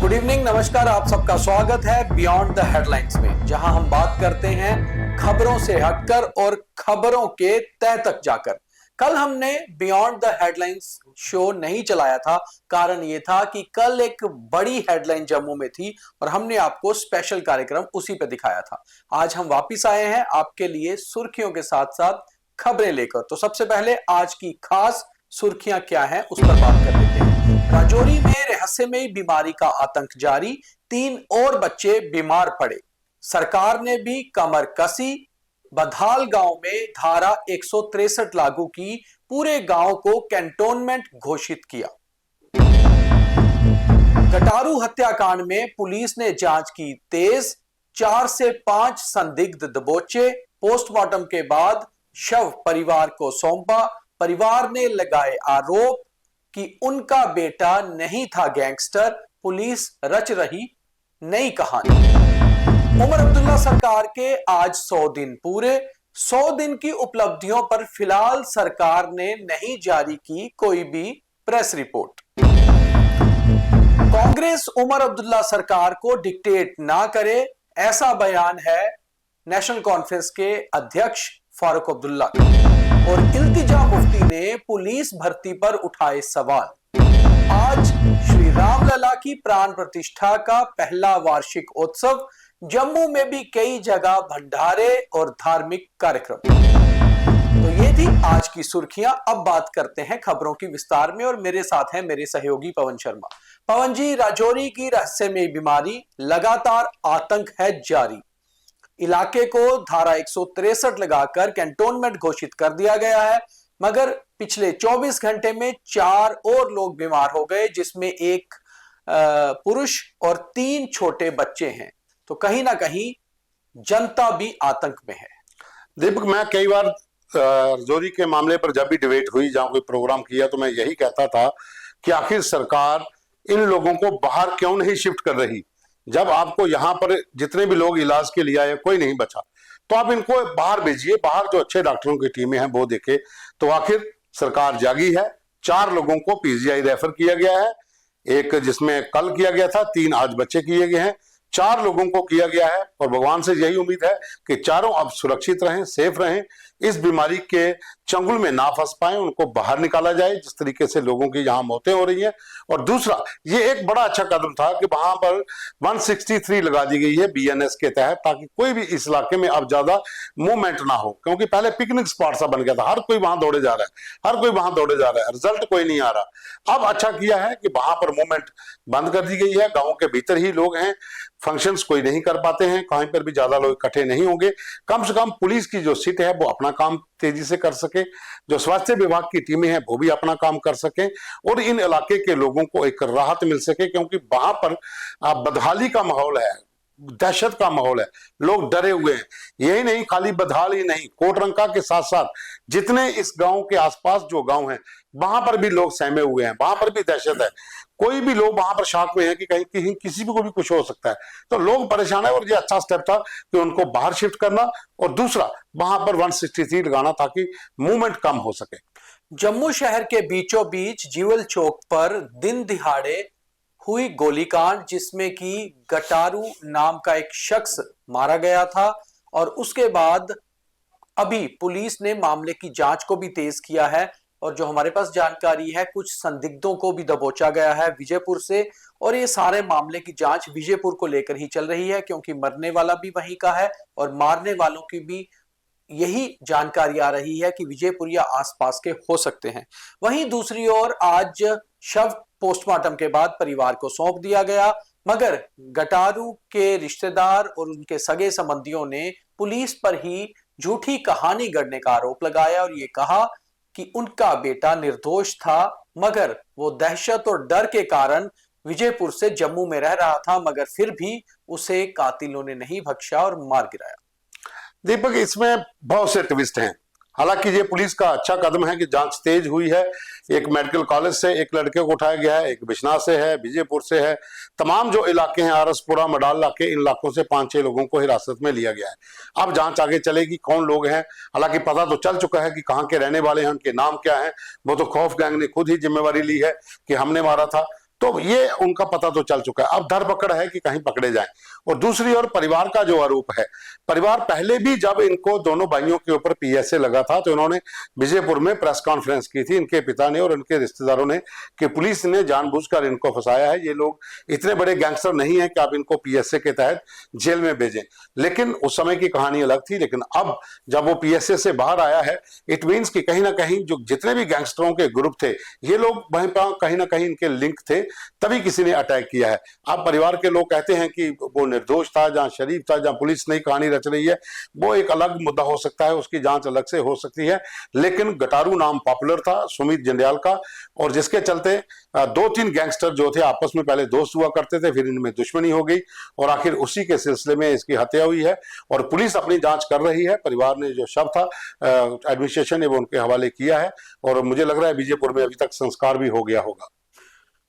Good evening, नमस्कार। आप सबका स्वागत है बियॉन्ड द हेडलाइंस में, जहां हम बात करते हैं खबरों से हटकर और खबरों के तह तक जाकर। कल हमने बियॉन्ड द हेडलाइंस शो नहीं चलाया था। कारण यह था कि कल एक बड़ी हेडलाइन जम्मू में थी और हमने आपको स्पेशल कार्यक्रम उसी पे दिखाया था। आज हम वापिस आए हैं आपके लिए सुर्खियों के साथ साथ खबरें लेकर। तो सबसे पहले आज की खास सुर्खियां क्या हैं उस पर बात कर लेते हैं। राजौरी में रहस्यमयी बीमारी का आतंक जारी, 3 और बच्चे बीमार पड़े, सरकार ने भी कमर कसी। बधाल गांव में धारा 163 लागू की, पूरे गांव को कैंटोनमेंट घोषित किया। कटारू हत्याकांड में पुलिस ने जांच की तेज, 4 से 5 संदिग्ध दबोचे। पोस्टमार्टम के बाद शव परिवार को सौंपा। परिवार ने लगाए आरोप कि उनका बेटा नहीं था गैंगस्टर। पुलिस रच रही नई कहानी। उमर अब्दुल्ला सरकार के आज 100 दिन पूरे। 100 दिन की उपलब्धियों पर फिलहाल सरकार ने नहीं जारी की कोई भी प्रेस रिपोर्ट। कांग्रेस उमर अब्दुल्ला सरकार को डिक्टेट ना करे, ऐसा बयान है नेशनल कॉन्फ्रेंस के अध्यक्ष फारूक अब्दुल्ला। और इल्तिजा मुफ्ती ने पुलिस भर्ती पर उठाए सवाल। आज श्री रामलला की प्राण प्रतिष्ठा का पहला वार्षिक उत्सव, जम्मू में भी कई जगह भंडारे और धार्मिक कार्यक्रम। तो ये थी आज की सुर्खियां। अब बात करते हैं खबरों की विस्तार में और मेरे साथ हैं मेरे सहयोगी पवन शर्मा। पवन जी, राजौरी की रहस्यमयी बीमारी, लगातार आतंक है जारी। इलाके को धारा 163 लगाकर कैंटोनमेंट घोषित कर दिया गया है, मगर पिछले 24 घंटे में 4 और लोग बीमार हो गए, जिसमें एक पुरुष और 3 छोटे बच्चे हैं। तो कहीं ना कहीं जनता भी आतंक में है। दीपक, मैं कई बार राजौरी के मामले पर जब भी डिबेट हुई, जहां कोई प्रोग्राम किया, तो मैं यही कहता था कि आखिर सरकार इन लोगों को बाहर क्यों नहीं शिफ्ट कर रही। जब आपको यहाँ पर जितने भी लोग इलाज के लिए आए कोई नहीं बचा, तो आप इनको बाहर भेजिए। बाहर जो अच्छे डॉक्टरों की टीमें हैं वो देखे। तो आखिर सरकार जागी है। 4 लोगों को पीजीआई रेफर किया गया है, एक जिसमें कल किया गया था, 3 आज बच्चे किए गए हैं, 4 लोगों को किया गया है। और भगवान से यही उम्मीद है कि चारों अब सुरक्षित रहें, सेफ रहें, इस बीमारी के चंगुल में ना फंस पाए, उनको बाहर निकाला जाए जिस तरीके से लोगों की यहाँ मौतें हो रही हैं। और दूसरा, ये एक बड़ा अच्छा कदम था कि वहां पर 163 लगा दी गई है बीएनएस के तहत, ताकि कोई भी इस इलाके में अब ज्यादा मूवमेंट ना हो। क्योंकि पहले पिकनिक स्पॉट सा बन गया था, हर कोई वहां दौड़े जा रहा है, हर कोई वहां दौड़े जा रहा है, रिजल्ट कोई नहीं आ रहा। अब अच्छा किया है कि वहां पर मूवमेंट बंद कर दी गई है। गाँव के भीतर ही लोग हैं, फंक्शंस कोई नहीं कर पाते हैं, कहीं पर भी ज्यादा लोग इकट्ठे नहीं होंगे। कम से कम पुलिस की जो सीट है वो अपना काम तेजी से कर सके, जो स्वास्थ्य विभाग की टीमें हैं वो भी अपना काम कर सके और इन इलाके के लोगों को एक राहत मिल सके। क्योंकि वहां पर बदहाली का माहौल है, दहशत का माहौल है, लोग डरे हुए हैं। यही नहीं, खाली बदहाल ही नहीं, कोटरंका के साथ साथ जितने इस गांव के आसपास जो गांव हैं वहां पर भी लोग सहमे हुए हैं, वहां पर भी दहशत है। कोई भी लोग वहां पर शाक में है कि कहीं किसी को भी कुछ हो सकता है। तो लोग परेशान है और ये अच्छा स्टेप था कि उनको बाहर शिफ्ट करना और दूसरा वहां पर 163 लगाना ताकि मूवमेंट कम हो सके। जम्मू शहर के बीचों बीच जीवल चौक पर दिन दिहाड़े हुई गोलीकांड, जिसमें कि गटारू नाम का एक शख्स मारा गया था। और उसके बाद अभी पुलिस ने मामले की जांच को भी तेज किया है और जो हमारे पास जानकारी है, कुछ संदिग्धों को भी दबोचा गया है विजयपुर से। और ये सारे मामले की जांच विजयपुर को लेकर ही चल रही है, क्योंकि मरने वाला भी वहीं का है और मारने वालों की भी यही जानकारी आ रही है कि विजयपुर या आसपास के हो सकते हैं। वहीं दूसरी ओर आज शव पोस्टमार्टम के बाद परिवार को सौंप दिया गया, मगर गटारू के रिश्तेदार और उनके सगे संबंधियों ने पुलिस पर ही झूठी कहानी गढ़ने का आरोप लगाया और ये कहा कि उनका बेटा निर्दोष था, मगर वो दहशत और डर के कारण विजयपुर से जम्मू में रह रहा था, मगर फिर भी उसे कातिलों ने नहीं बख्शा और मार गिराया। दीपक, इसमें बहुत से ट्विस्ट हैं। हालांकि ये पुलिस का अच्छा कदम है कि जांच तेज हुई है। एक मेडिकल कॉलेज से एक लड़के को उठाया गया है, एक बिश्नाह से है, विजयपुर से है। तमाम जो इलाके हैं, आरसपुरा, मडाल इलाके, इन इलाकों से 5-6 लोगों को हिरासत में लिया गया है। अब जांच आगे चलेगी कौन लोग हैं। हालांकि पता तो चल चुका है कि कहाँ के रहने वाले हैं, उनके नाम क्या है। वो तो खौफ गैंग ने खुद ही जिम्मेवारी ली है कि हमने मारा था। तो ये उनका पता तो चल चुका है, अब धरपकड़ है कि कहीं पकड़े जाएं। और दूसरी ओर परिवार का जो आरोप है, परिवार पहले भी जब इनको दोनों भाइयों के ऊपर पीएसए लगा था तो इन्होंने विजयपुर में प्रेस कॉन्फ्रेंस की थी, इनके पिता ने और इनके रिश्तेदारों ने, कि पुलिस ने जानबूझकर इनको फंसाया है, ये लोग इतने बड़े गैंगस्टर नहीं है कि आप इनको पीएसए के तहत जेल में भेजें। लेकिन उस समय की कहानी अलग थी। लेकिन अब जब वो पीएसए से बाहर आया है, इट मीन्स कि कहीं ना कहीं जो जितने भी गैंगस्टरों के ग्रुप थे, ये लोग वहीं पर कहीं ना कहीं इनके लिंक थे, तभी किसी ने अटैक किया है। अब परिवार के लोग कहते हैं कि वो निर्दोष था, जहां शरीफ था, जहां पुलिस नई कहानी रच रही है, वो एक अलग मुद्दा हो सकता है, उसकी जांच अलग से हो सकती है। लेकिन गटारू नाम पॉपुलर था सुमित जंडियाल का, और जिसके चलते 2-3 गैंगस्टर जो थे आपस में पहले दोस्त हुआ करते थे, फिर इनमें दुश्मनी हो गई और आखिर उसी के सिलसिले में इसकी हत्या हुई है। और पुलिस अपनी जांच कर रही है। परिवार ने जो शव था एडमिनिस्ट्रेशन ने वो उनके हवाले किया है, और मुझे लग रहा है विजयपुर में अभी तक संस्कार भी हो गया होगा।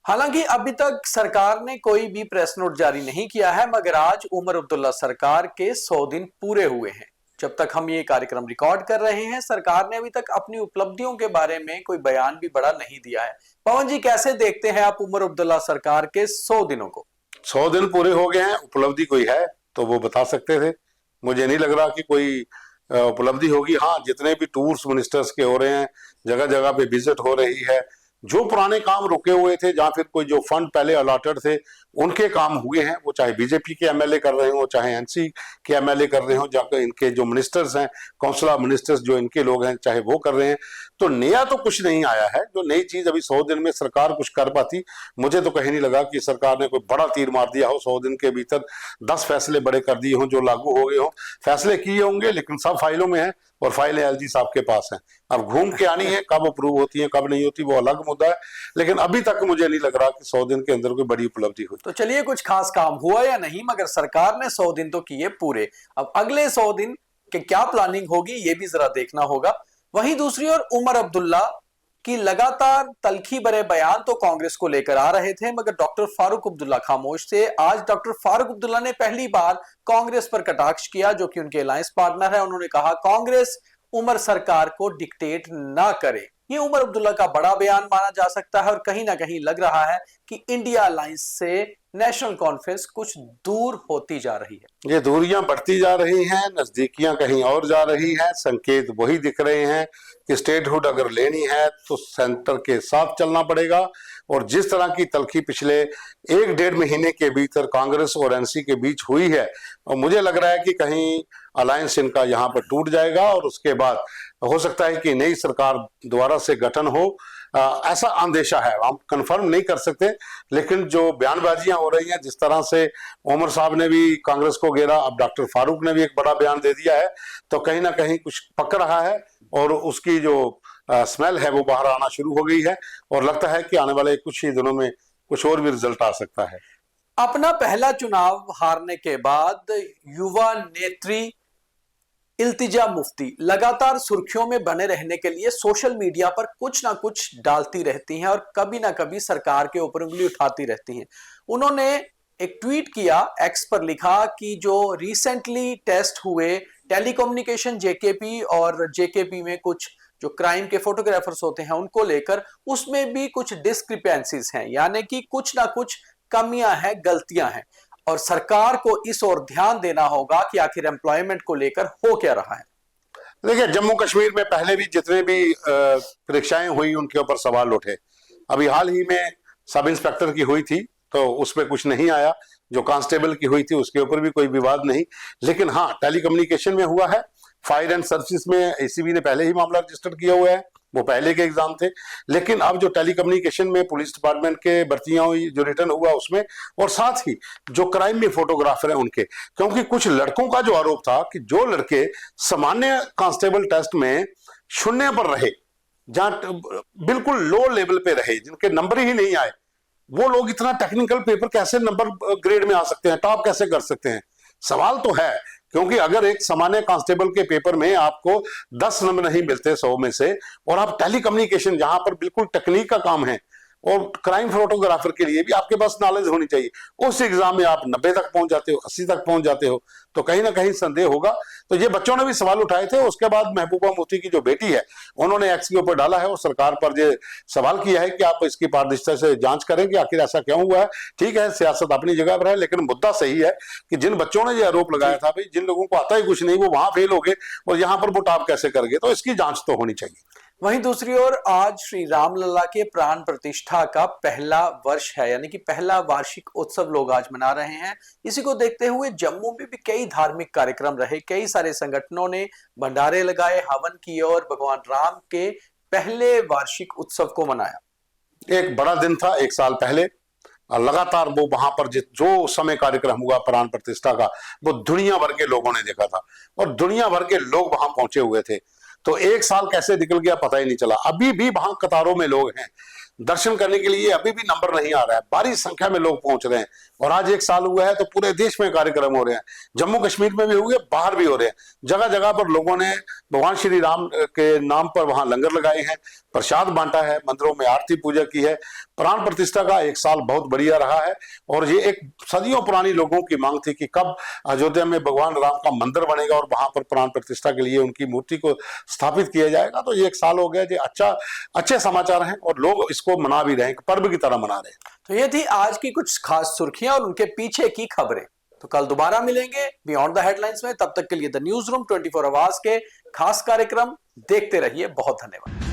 हालांकि अभी तक सरकार ने कोई भी प्रेस नोट जारी नहीं किया है, मगर आज उमर अब्दुल्ला सरकार के 100 दिन पूरे हुए हैं। जब तक हम ये कार्यक्रम रिकॉर्ड कर रहे हैं, सरकार ने अभी तक अपनी उपलब्धियों के बारे में कोई बयान भी बड़ा नहीं दिया है। पवन जी, कैसे देखते हैं आप उमर अब्दुल्ला सरकार के 100 दिनों को? 100 दिन पूरे हो गए हैं, उपलब्धि कोई है तो वो बता सकते थे। मुझे नहीं लग रहा कि कोई उपलब्धि होगी। हाँ, जितने भी टूर्स मिनिस्टर्स के हो रहे हैं, जगह जगह पे विजिट हो रही है, जो पुराने काम रुके हुए थे, जहां फिर कोई जो फंड पहले अलॉटेड थे उनके काम हुए हैं, वो चाहे बीजेपी के एमएलए कर रहे हो, चाहे एनसी के एमएलए कर रहे हो, जाकर इनके जो मिनिस्टर्स हैं, काउंसिल ऑफ मिनिस्टर्स जो इनके लोग हैं, चाहे वो कर रहे हैं। तो नया तो कुछ नहीं आया है। जो नई चीज अभी 100 दिन में सरकार कुछ कर पाती, मुझे तो कहीं नहीं लगा कि सरकार ने कोई बड़ा तीर मार दिया हो। 100 दिन के भीतर 10 फैसले बड़े कर दिए हों जो लागू हो गए हों। फैसले किए होंगे लेकिन सब फाइलों में है, और फाइलें एलजी साहब के पास हैं। अब घूम के आनी है, कब अप्रूव होती है कब नहीं होती वो अलग मुद्दा है। लेकिन अभी तक मुझे नहीं लग रहा कि 100 दिन के अंदर कोई बड़ी उपलब्धि हुई। तो चलिए, कुछ खास काम हुआ या नहीं, मगर सरकार ने 100 दिन तो किए पूरे। अब अगले 100 दिन के क्या प्लानिंग होगी ये भी जरा देखना होगा। वहीं दूसरी ओर उमर अब्दुल्ला की लगातार तल्खी भरे बयान तो कांग्रेस को लेकर आ रहे थे, मगर डॉक्टर फारूक अब्दुल्ला खामोश थे। आज डॉक्टर फारूक अब्दुल्ला ने पहली बार कांग्रेस पर कटाक्ष किया, जो कि उनके अलायंस पार्टनर है। उन्होंने कहा कांग्रेस उमर सरकार को डिक्टेट ना करे। ये उमर अब्दुल्ला का बड़ा बयान माना जा सकता है, और कहीं ना कहीं लग रहा है कि इंडिया अलायंस से नेशनल कॉन्फ्रेंस कुछ दूर होती जा रही है। ये दूरियां बढ़ती जा रही हैं, नजदीकियां कहीं और जा रही हैं। संकेत वही दिख रहे हैं कि स्टेटहुड अगर लेनी है तो सेंटर के साथ चलना पड़ेगा। और जिस तरह की तल्खी पिछले 1-1.5 महीने के भीतर कांग्रेस और एनसी के बीच हुई है, और मुझे लग रहा है कि कहीं अलायंस इनका यहाँ पर टूट जाएगा, और उसके बाद हो सकता है कि नई सरकार दोबारा से गठन हो। ऐसा अंदेशा है, हम कंफर्म नहीं कर सकते। लेकिन जो बयानबाजियां हो रही हैं, जिस तरह से उमर साहब ने भी कांग्रेस को घेरा, अब डॉक्टर फारूक ने भी एक बड़ा बयान दे दिया है, तो कहीं ना कहीं कुछ पक रहा है, और उसकी जो स्मेल है वो बाहर आना शुरू हो गई है। और लगता है कि आने वाले कुछ ही दिनों में कुछ और भी रिजल्ट आ सकता है। अपना पहला चुनाव हारने के बाद युवा नेत्री इल्तिजा मुफ्ती लगातार सुर्खियों में बने रहने के लिए सोशल मीडिया पर कुछ ना कुछ डालती रहती हैं, और कभी ना कभी सरकार के ऊपर उंगली उठाती रहती हैं। उन्होंने एक ट्वीट किया, एक्स पर लिखा कि जो रिसेंटली टेस्ट हुए टेलीकम्युनिकेशन जेकेपी और जेकेपी में कुछ जो क्राइम के फोटोग्राफर्स होते हैं उनको लेकर, उसमें भी कुछ डिस्क्रिपेंसीज हैं, यानी कि कुछ ना कुछ कमियां हैं, गलतियां हैं, और सरकार को इस ओर ध्यान देना होगा कि आखिर एम्प्लॉयमेंट को लेकर हो क्या रहा है। देखिए, जम्मू कश्मीर में पहले भी जितने भी परीक्षाएं हुई उनके ऊपर सवाल उठे। अभी हाल ही में सब इंस्पेक्टर की हुई थी तो उसमें कुछ नहीं आया, जो कांस्टेबल की हुई थी उसके ऊपर भी कोई विवाद नहीं। लेकिन हाँ, टेलीकम्युनिकेशन में हुआ है। फायर एंड सर्विसेज में एसीबी ने पहले ही मामला रजिस्टर किया हुआ है, वो पहले के एग्जाम थे। लेकिन अब जो टेलीकम्युनिकेशन में पुलिस डिपार्टमेंट के भर्तियां हुई, जो रिटर्न हुआ उसमें, और साथ ही जो क्राइम में फोटोग्राफर है उनके, क्योंकि कुछ लड़कों का जो आरोप था कि जो लड़के सामान्य कांस्टेबल टेस्ट में 0 पर रहे, जहां बिल्कुल लो लेवल पे रहे, जिनके नंबर ही नहीं आए, वो लोग इतना टेक्निकल पेपर कैसे नंबर ग्रेड में आ सकते हैं, टॉप कैसे कर सकते हैं? सवाल तो है। क्योंकि अगर एक सामान्य कांस्टेबल के पेपर में आपको 10 नंबर नहीं मिलते 100 में से, और आप टेलीकम्युनिकेशन जहां पर बिल्कुल टेक्निक का काम है, और क्राइम फोटोग्राफर के लिए भी आपके पास नॉलेज होनी चाहिए। उस एग्जाम में आप 90 तक पहुंच जाते हो, 80 तक पहुंच जाते हो, तो कहीं ना कहीं संदेह होगा। तो ये बच्चों ने भी सवाल उठाए थे। उसके बाद महबूबा मुफ्ती की जो बेटी है, उन्होंने एक्स के ऊपर डाला है और सरकार पर ये सवाल किया है कि आप इसकी पारदर्शिता से जांच करें कि आखिर ऐसा क्यों हुआ है। ठीक है, सियासत अपनी जगह पर है, लेकिन मुद्दा सही है कि जिन बच्चों ने ये आरोप लगाया था, भाई जिन लोगों को आता ही कुछ नहीं, वो वहां फेल हो गए और यहाँ पर वो टॉप कैसे कर गए, तो इसकी जांच तो होनी चाहिए। वहीं दूसरी ओर आज श्री रामलला के प्राण प्रतिष्ठा का पहला वर्ष है, यानी कि पहला वार्षिक उत्सव लोग आज मना रहे हैं। इसी को देखते हुए जम्मू में भी कई धार्मिक कार्यक्रम रहे, कई सारे संगठनों ने भंडारे लगाए, हवन किए और भगवान राम के पहले वार्षिक उत्सव को मनाया। एक बड़ा दिन था एक साल पहले, और लगातार वो वहां पर जो समय कार्यक्रम हुआ प्राण प्रतिष्ठा का, वो दुनिया भर के लोगों ने देखा था और दुनिया भर के लोग वहां पहुंचे हुए थे। तो एक साल कैसे निकल गया पता ही नहीं चला। अभी भी वहां कतारों में लोग हैं दर्शन करने के लिए, अभी भी नंबर नहीं आ रहा है, भारी संख्या में लोग पहुंच रहे हैं। और आज एक साल हुआ है तो पूरे देश में कार्यक्रम हो रहे हैं, जम्मू कश्मीर में भी हुए, बाहर भी हो रहे हैं। जगह जगह पर लोगों ने भगवान श्री राम के नाम पर वहां लंगर लगाए हैं, प्रसाद बांटा है, मंदिरों में आरती पूजा की है। प्राण प्रतिष्ठा का एक साल बहुत बढ़िया रहा है और ये एक सदियों पुरानी लोगों की मांग थी कि कब अयोध्या में भगवान राम का मंदिर बनेगा और वहां पर प्राण प्रतिष्ठा के लिए उनकी मूर्ति को स्थापित किया जाएगा। तो ये एक साल हो गया, ये अच्छे समाचार हैं और लोग इसको मना भी रहे हैं, पर्व की तरह मना रहे हैं। तो ये थी आज की कुछ खास सुर्खियां और उनके पीछे की खबरें। तो कल दोबारा मिलेंगे बियॉन्ड द हेडलाइंस में। तब तक के लिए द न्यूज रूम 24 आवर्स के खास कार्यक्रम देखते रहिए। बहुत धन्यवाद।